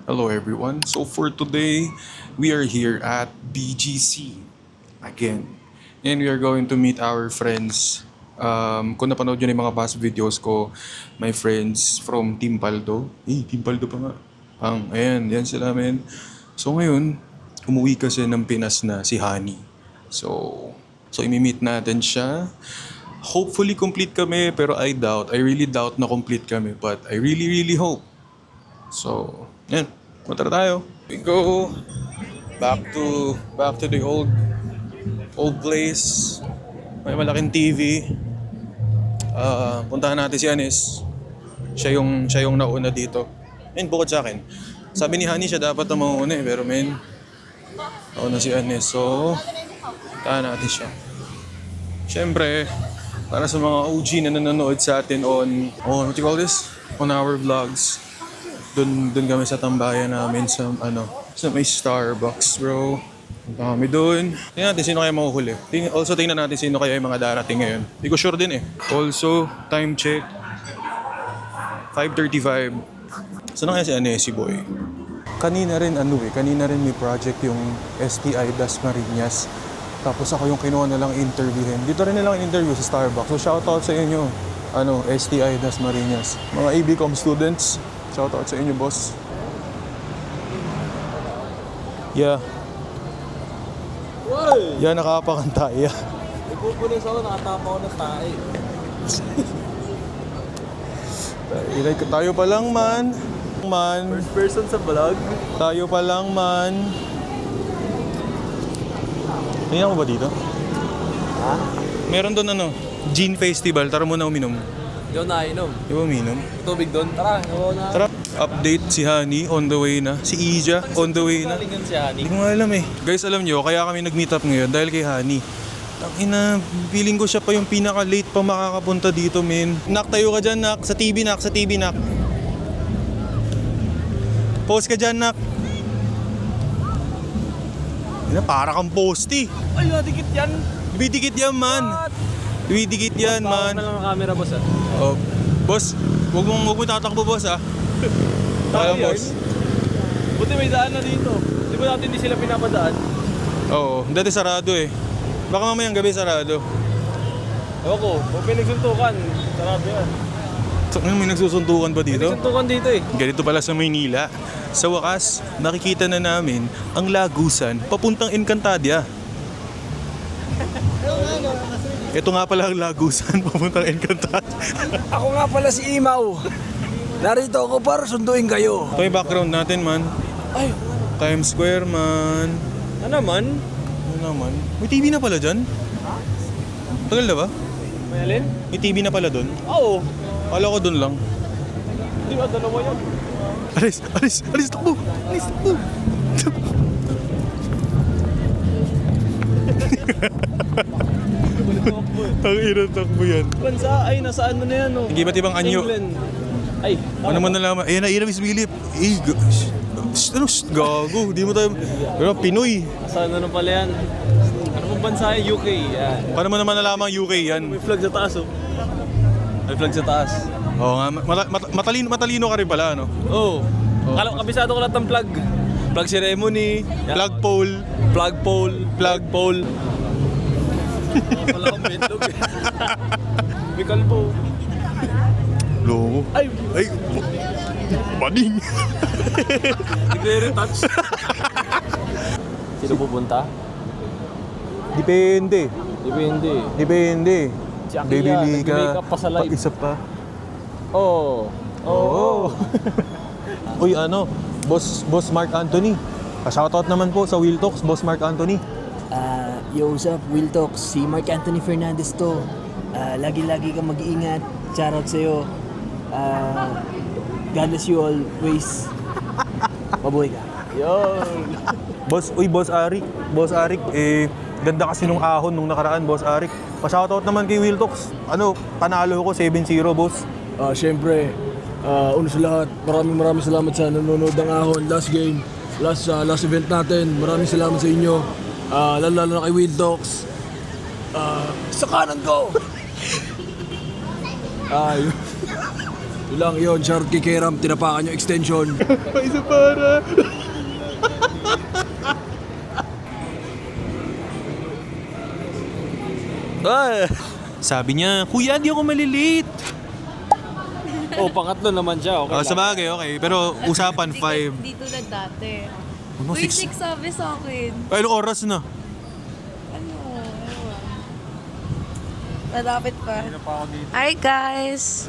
Hello everyone. So for today, we are here at BGC again. And we are going to meet our friends. Kung napanood yun yung mga past videos ko, my friends from Team Paldo. Team Paldo pa nga. Ayan, yan sila men. So ngayon, umuwi kasi ng Pinas na si Hani. So imi-meet natin siya. Hopefully complete kami, pero I really doubt na complete kami. But I really hope. So, yan. Punta na tayo. We go back to the old place. May malaking TV. Puntahan natin si Anis. Siya yung nauna dito. And bukod sa akin. Sabi ni Hani siya dapat na mauna pero nauna si Anis. So, puntahan natin siya. Siyempre, para sa mga OG na nanonood sa atin what you call this? On our vlogs. Doon kami sa tambayan namin sa may Starbucks, bro. Punta kami doon. Tingnan natin sino kaya mahuhuli. Also tingnan natin sino kaya yung mga darating ngayon. Hindi ko sure din eh. Also, time check. 5:35. Saan na kaya si Boy? Kanina rin may project yung STI Dasmariñas. Tapos ako yung kinuha nilang interviewin. Dito rin nilang interview sa Starbucks. So shoutout sa inyo. STI Dasmariñas. Mga ABCom students. Shoutout sa inyo, boss. Yeah. Wow! Yeah, nakapakanta. Yeah. Nagpupulis ako, nakatapa ako ng tae. Tayo pa lang, man. First person sa vlog. Tayo pa lang, man. Tingnan ko ba dito? Ha? Meron doon Gin Festival. Tara muna uminom. Hindi ako nainom. Di ba uminom? Tubig doon. Tara, ako na. Tara. Update si Hani on the way na. Si Ija on the way na. Galingan si Hani. Hindi ko nga alam eh. Guys, alam nyo, kaya kami nag-meet up ngayon dahil kay Hani. Tangina, feeling ko siya pa yung pinaka-late pa makakapunta dito, men. Nak, tayo ka dyan, Nak. Sa TV, Nak. Post ka dyan, Nak. Para kang posty. Ay, nadikit yan. Dumidikit yan, man. Dumidikit yan, man. Bawal na lang ang camera, boss. Oh, boss, huwag mo tatakbo, boss, ah. Kaya, boss. Buti may daan na dito. Di ba natin hindi sila pinapadaan? Oo, dati sarado eh. Baka mamayang gabi sarado. Ewan ko, kung pinagsuntukan, sarado yan. So, may nagsusuntukan ba dito? Pinagsuntukan dito eh. Ganito pala sa Maynila. Sa wakas, nakikita na namin ang lagusan papuntang Encantadia. Ito nga pala ang lagusan papuntang Encantadia. Ako nga pala si Imaw. Narito ako para sunduin kayo. Ito yung background natin, man. Ay, Times Square, man. ano naman? Ano naman? May TV na pala dyan? Tagal na ba? May alin? May TV na pala dun? Oo. Kala ko dun lang. Di ba, dalawa yan? Alis, takbo! Ang ina, takbo yan. Bansa, ay, nasa ano na yan, oh. Hindi ba't ibang anyo? England. Ay, Ano man nalaman? Ayan na, Miss Philip. Gago, di mo tayo... Pero Pinoy. nasa ano na pala yan? Ano pong bansa yan? UK, yan. Paano mo naman nalaman UK yan? May flag sa taas, oh. May flag sa taas. Oo nga, matalino ka rin pala, no? Oo. Kabisado ko lahat ng flag. Flag ceremony. yan. Flagpole. Flagpole. Wala akong betlog eh. May kalbo. Loko. Ay! Bading. Nagre-retouch. Sino pupunta? Depende. Depende. Si Aki yan, nag-makeup pa sa live. Pag-isa pa. Oo. Oo. Uy, Boss Mark Anthony. Pa-shoutout naman po sa Will Talks, Boss Mark Anthony. Yo, what's up, Will Talks? Si Mark Anthony Fernandez to. Lagi-lagi kang mag-iingat. Shoutout sa'yo. God bless you always. Mabuhay ka. Yun. Boss Arik, ganda kasi nung ahon nung nakaraan, Boss Arik. Pa-shoutout naman kay Will Talks. Panalo ko 7-0, boss. Siyempre, una sa lahat, maraming salamat sa nanonood ng ahon. Last game, last event natin. Maraming salamat sa inyo. Lalo na kay Will Talks. Sa kanan ko! Yun lang yun, shoutout kay Keram, tinapakan yung extension. Isa para. Ay! Sabi niya, Kuya, di ako malilate. Oh, pangatlo naman siya, okay Oh, sa bagay, okay. Pero usapan 5. Di tulad dati. Ano, Uy, 6? 6 sabi sa akin. Ay, ilang oras na? Ano? Malapit pa. Hi guys!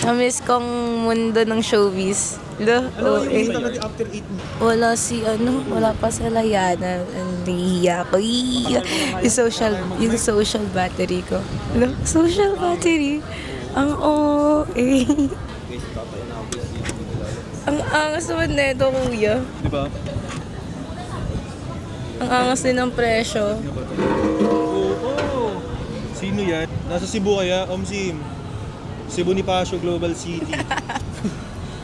Namiss kong mundo ng showbiz. After 8 Wala si wala pa sa Layana. Nahihiya ko. Yung social battery ko. Social battery. Ang OA. Ang angas naman nito, kuya. Di ba? Ang angas din ng presyo. Oo. Sino yan? Nasa Cebu kaya? Sim. Cebu ni Pasio Global City.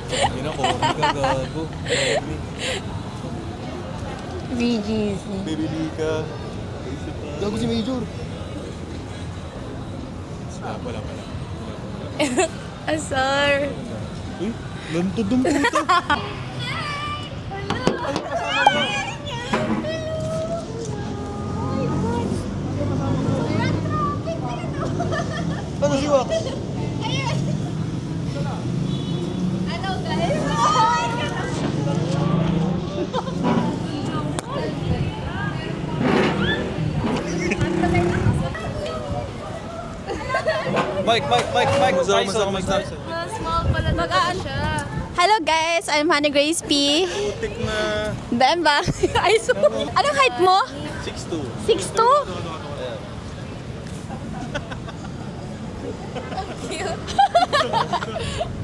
Ayun ako, nagagago. BGC. Bibili ka. Gago si Major. Wala. Asar. Uy, lantod ng puta. Ano siya? Ano guys? Mike. Mike Tyson. Small pala na siya. Hello guys, I'm Honey Grace P. Putik na Bemba. Ay, so, anong height mo? 6'2". 6'2"?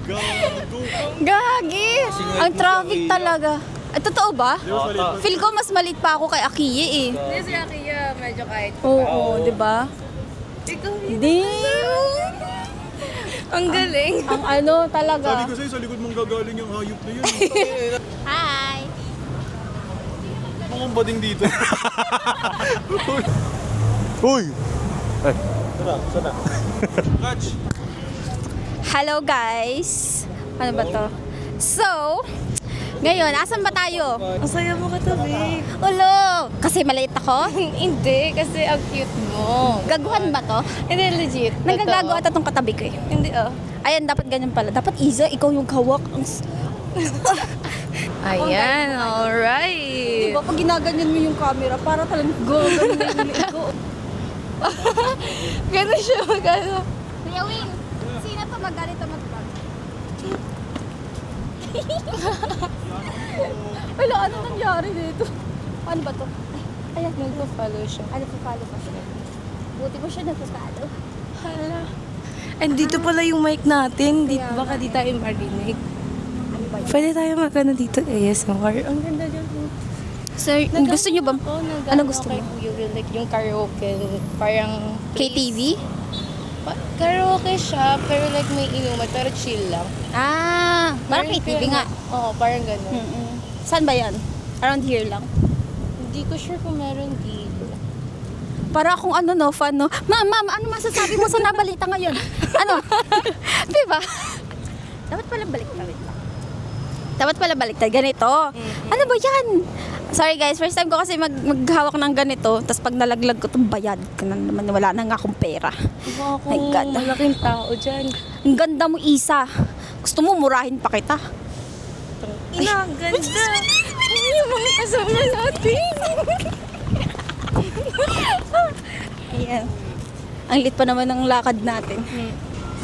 Gago. Gagi! Ang traffic talaga. Ay, totoo ba? Feel ko mas malit pa ako kay Akiye eh. Hindi si Akia, medyo kahit. Oo, di ba? Ikaw yun. Damn! Ang galing. Ang ano talaga. Sabi ko sa'yo, sa likod mong gagaling yung hayop na yun. Hi! Mukhang bading dito. Uy! Sana. Catch! Hello guys! Ano ba to? So, ngayon, asan ba tayo? Ang saya mo katabi. Ulo! Kasi maliit ako? Hindi, kasi ang cute mo. Gaguhan ba to? Hindi, legit. Nagagago Totoo. ata tong katabi ko eh. Hindi, Ayan, dapat ganyan pala. Dapat Iza, ikaw yung kawak. Ayan, alright. Diba, pag ginaganyan mo yung camera, para talagang gagawin na yung ikaw. Gano'n siya magano. Kuya Wing, sino to magalit na mag-vlog? Wala, ano nangyari dito? Ano ba to? Ayan, nagpa-follow siya. Ano pa follow pa siya? Buti mo siya nagpa-follow. Hala. And dito pala yung mic natin. Dito, baka di tayo marinig. Pwede tayo magano dito. ASMR. Ang ganda dyan. Sir, gusto niyo ba? Ano gusto kay mo? Kuya Will, like yung karaoke. Parang KTV? Karaoke siya, pero like may inuman, pero chill lang. Ah, parang KTV nga. Oo, parang gano'n. Mm-mm. Saan ba yan? Around here lang. Hindi ko sure kung meron dito. Para akong fan, no? Ma'am, ano masasabi mo sa nabalita ngayon? Ano? Diba? Dapat pala baliktad. Wait lang. Dapat pala baliktad. Ganito. Ano ba yan? Sorry guys, first time ko kasi maghawak ng ganito. Tapos pag nalaglag ko itong bayad, naman wala na nga akong pera. Diba My God. malaking tao dyan. Ang ganda mo, Isa. Gusto mo, murahin pa kita. Ina, ang ganda. Yung mga kasama natin. Ayan. Ang lit pa naman ng lakad natin.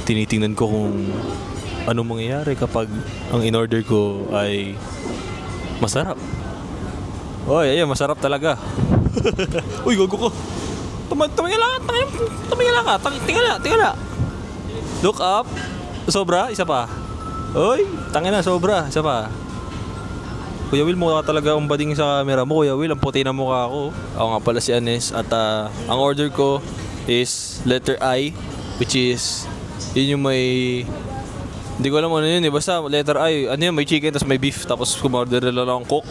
Tinitingnan ko kung anong mangyayari kapag ang in-order ko ay masarap. Oy, ayan, masarap talaga. Uy, gago ko. Tumingala ka. Tingala. Look up. Sobra, isa pa. Oy, tangina, sobra, isa pa. Kuya Will, mukha ka talaga umbading sa camera mo. Kuya Will, ang puti na mukha ko. Ako nga pala si Anes at ang order ko is letter I, which is yun yung may... Hindi ko alam ano yun eh. Basta letter I, ano yun, may chicken tapos may beef tapos kumorder na lang cook.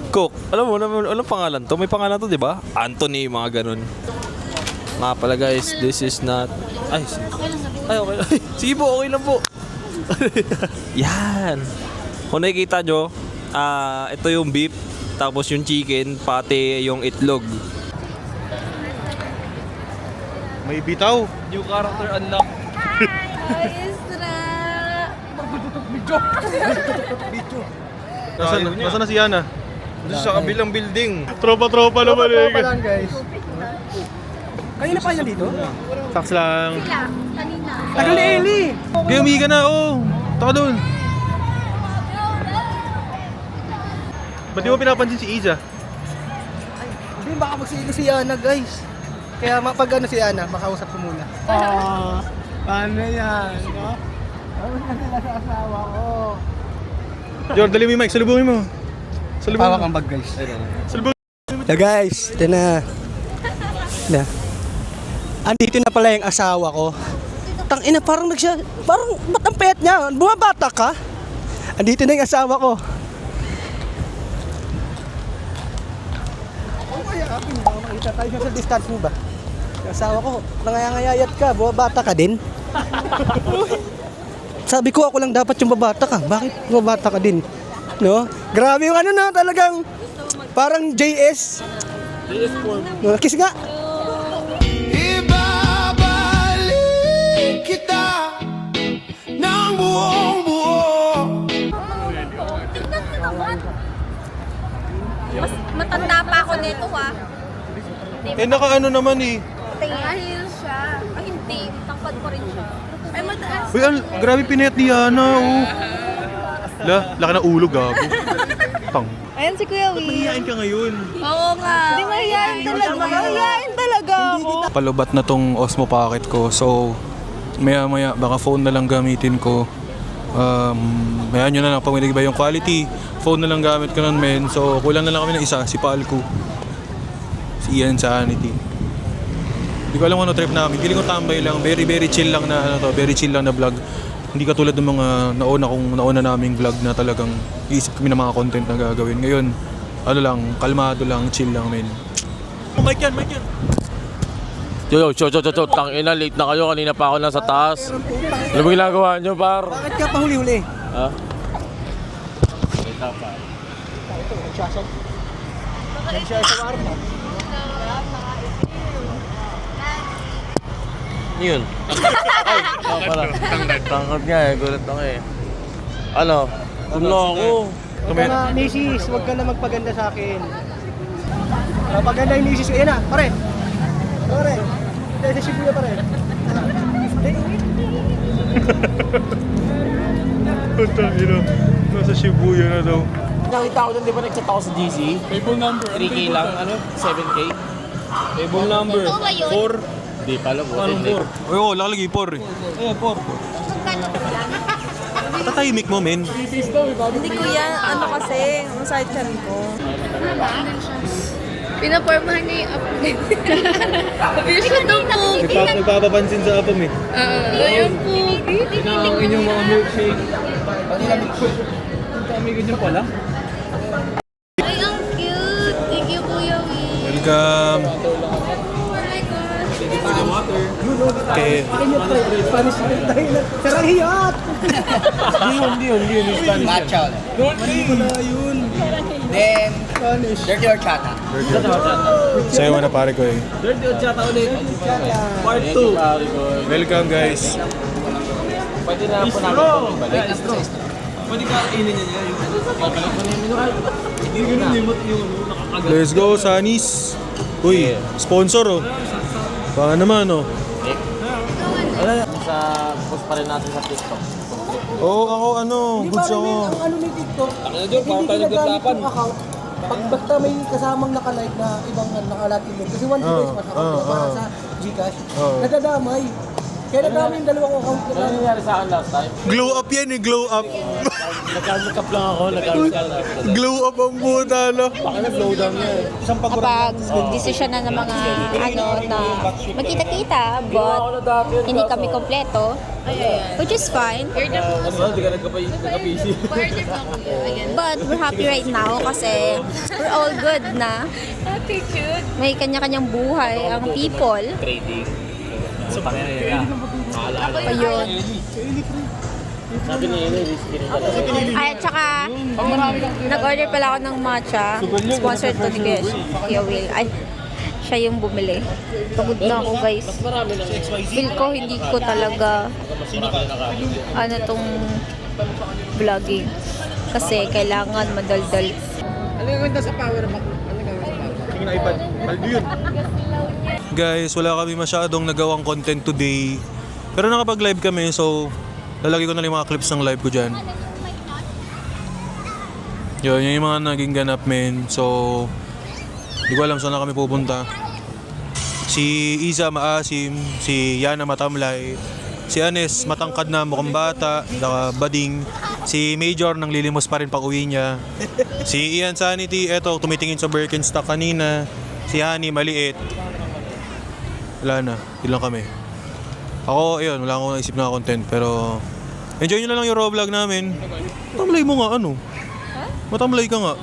Cook. Alam mo, anong pangalan to? May pangalan to, di ba? Anthony, mga ganun. Nga pala guys, this is not... Ay, Ay, okay lang. Sige po, okay lang po. Yan. Kung nakikita nyo, ito yung beef, tapos yung chicken, pati yung itlog. May bitaw. New character unlock. Nasaan na si Yana? Doon sa kabilang building. Tropa-tropa naman eh. Tropa lang guys. Kanina pa yan dito? Saks lang. Kanina. Tagal ni Eli! Kaya umiga na, oh. Taka doon. Ba't di mo pinapansin si Iza? Hindi, baka magsilo si Yana guys. Kaya pag ano si Yana, makausap ko muna. Paano yan? No? Ano na sila sa asawa ko? Jor, dali mo yung mic. Salubungin mo. Salubungin Pawak mo. ang bag guys. Salubungin. Guys, ito na. Na. Andito na pala yung asawa ko. Tangina, parang ba't ang payat niya? Bumabata ka? Andito na yung asawa ko. Ano kaya akin? Baka makita tayo social distance mo ba? Yung asawa ko, nangayangayayat ka, bumabata ka din? Sabi ko ako lang dapat yung babata ka. Bakit babata ka din? No? Grabe yung ano na, talagang parang JS. JS form. No, kiss nga. Ibabalik kita ng buong buo. Tignan mo naman. Mas matanda pa ako nito ha. Eh, naka-ano naman eh. Dahil siya. Ay hindi, tangkad pa rin siya. Ay mataas. Uy, grabe pinayat ni Yana, oh. Laki na ulo, gago. Tang. Ayan si Kuya Will. Mahihain ka ngayon. Oo nga. Hindi mahihayin talaga. Mahihayin talaga ako. Palubat na tong Osmo Pocket ko. So, maya-maya, baka phone na lang gamitin ko. Mayaan nyo na lang, pag may ba yung quality, phone na lang gamit ko nun, men. So, kulang na lang kami ng isa, si Palco. Si Ian Sanity. Hindi ko alam kung ano trip namin. Feeling ko tambay lang. Very, very chill lang na, very chill lang na vlog. Hindi katulad ng mga nauna naming vlog na talagang iisip kami ng mga content na gagawin. Ngayon, ano lang, kalmado lang, chill lang, men. Oh, mic yan. Yo, tangina, late na kayo. Kanina pa ako nasa taas. Ano ba ginagawa nyo, par? Bakit ka pa huli-huli? Ha? Yun. Ay, pala. Tangkad nga eh, gulat ako eh. Ano? Tumlo ako. Huwag ka na, misis, huwag ka na magpaganda sa akin. Paganda yung misis ko. Yan na, pare. Pare. Dahil sa Shibuya, pare. Puta, nasa Shibuya na daw. Nakita ko doon, di ba nagchat ako sa GC? Table number. 3K lang, ano? 7K? Table number. Ito ba yun? 4. Di pala po. Anong 4? Oo, nakalagay 4 eh. Eh, 4. Magkano ba yan? Tatahimik mo, men. Hindi ko yan. Ano kasi, ang side chan ko. Pinapormahan niya yung update. Ikaw daw po. Nagpapapansin sa apam eh. Ayun po. Tinangin yung mga milkshake. Ang dami ganyan pala. Ay, ang cute. Thank you, Kuya Will. Welcome. Oh my gosh. Okay. Spanish tayo na. Sarang hiyat! Hindi yun. Spanish. Macho. Mali ko na yun. Then, Spanish. dirty horchata. Sa'yo na pare ko eh. Dirty Ochata ulit. Part 2. Welcome guys. Pwede na po namin ito balik. Pwede ka kainin niya yung kakalag mo na yung minuhay. Hindi ganun yung nakakagal. Let's go, Sunnies. Uy, sponsor oh. Baka naman oh. Sa post pa rin natin sa TikTok. Oo, ako ano, Di goods ba ako. ang ano ni TikTok? Ang ano dyan, parang tayo Hindi ginagamit naglapan. yung account. Pag basta may kasamang nakalike na ibang nakalatin mo. Kasi one device pa para sa Gcash. Nadadamay. Kaya nadamay yung dalawang account Ano na nangyari sa akin last time? Glow up yan eh, glow up. Nag-makeup lang ako, nag-makeup. Glow up ang puta no. Baka nag-blow down niya eh. Kapag decision na ng mga ano na magkita-kita but hindi kami kompleto, which is fine. Ano ba, hindi ka nagka-PC. But we're happy right now kasi we're all good na. Attitude. May kanya-kanyang buhay ang people. Trading. Ayun. Ay, tsaka, nag-order pala ako ng matcha. Sponsored to ni Kuya Will. Ay, siya yung bumili. Pagod na ako, guys. Feel ko, hindi ko talaga tong vlogging. Kasi kailangan madaldal. Guys, wala kami masyadong nagawang content today. Pero nakapag-live kami, so lalagay ko na lang yung mga clips ng live ko dyan. Yun yung mga naging ganap, men. So, di ko alam saan na kami pupunta. Si Isa maasim, si Yana matamlay, si Anes matangkad na mukhang bata, saka bading, si Major nang lilimos pa rin pag uwi niya, si Ian Sanity, eto tumitingin sa Birkenstock kanina, si Hani maliit. Wala na, yun lang kami. Ako, ayun, wala akong naisip na content, pero enjoy nyo na lang yung raw vlog namin. Matamlay mo nga, ano? Matamlay ka nga.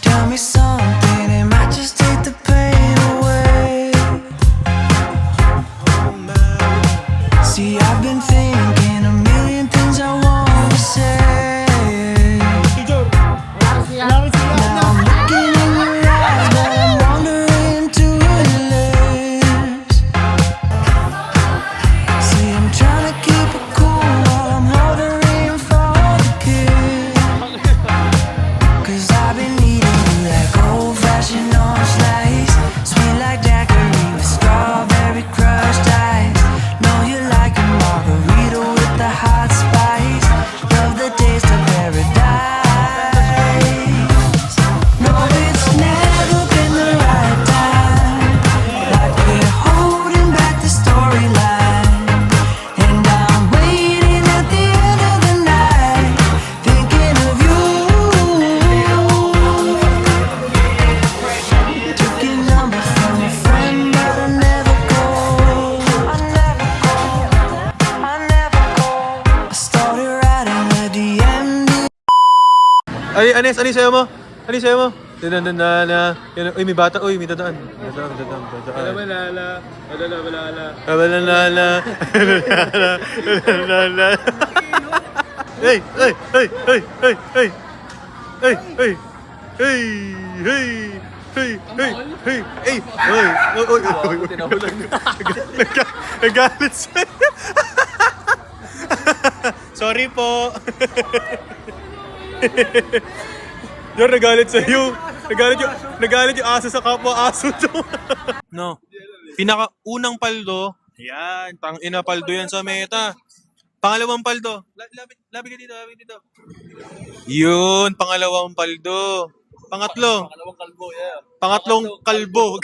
Tell me something, it might just take the pain away. See, I've been thinking a million things I wanna say. Now I'm looking in your eyes, but I'm wandering to your lips. See, I'm trying to keep it cool while I'm ordering for the kiss. 'Cause I've been eating you like old-fashioned orange slice, sweet like daiquiri with strawberry crushed ice. Know you like a margarita with the hot spice. Love the taste of paradise. No, it's never been the right time. Like we're holding back the storyline, and I'm waiting at the end of the night, thinking of you. Took your number from a friend, but I never called. I started writing a DM. Ay, Anes, ano yung sayo mo? Ano yung sayo mo? Dandanana. Uy, may bata. Uy, may dadaan. Dadaan. Alalala. Hey! Hey! Hey! Hey! Hey! Hey! Hey! Hey! Hey! Hey! Hey! Hey! Hey! Hey! Oy! Oy! Oy! Nagalit sa'yo. Sorry po. Yung nagalit sa'yo. Nagalit yung aso sa kapwa aso to. No. Pinaka-unang paldo. Yan. Tang-ina paldo yan sa meta. Pangalawang paldo. Labi ka dito. Yun. Pangalawang paldo. Pangatlo. Pangatlong kalbo.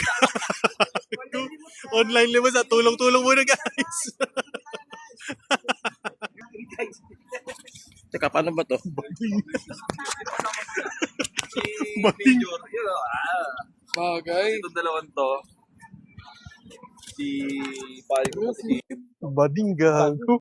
Online limos at tulong-tulong muna, guys. Teka, paano ba to? Bading. Bagay. Itong dalawang to. Si Pali ko. Bading gago.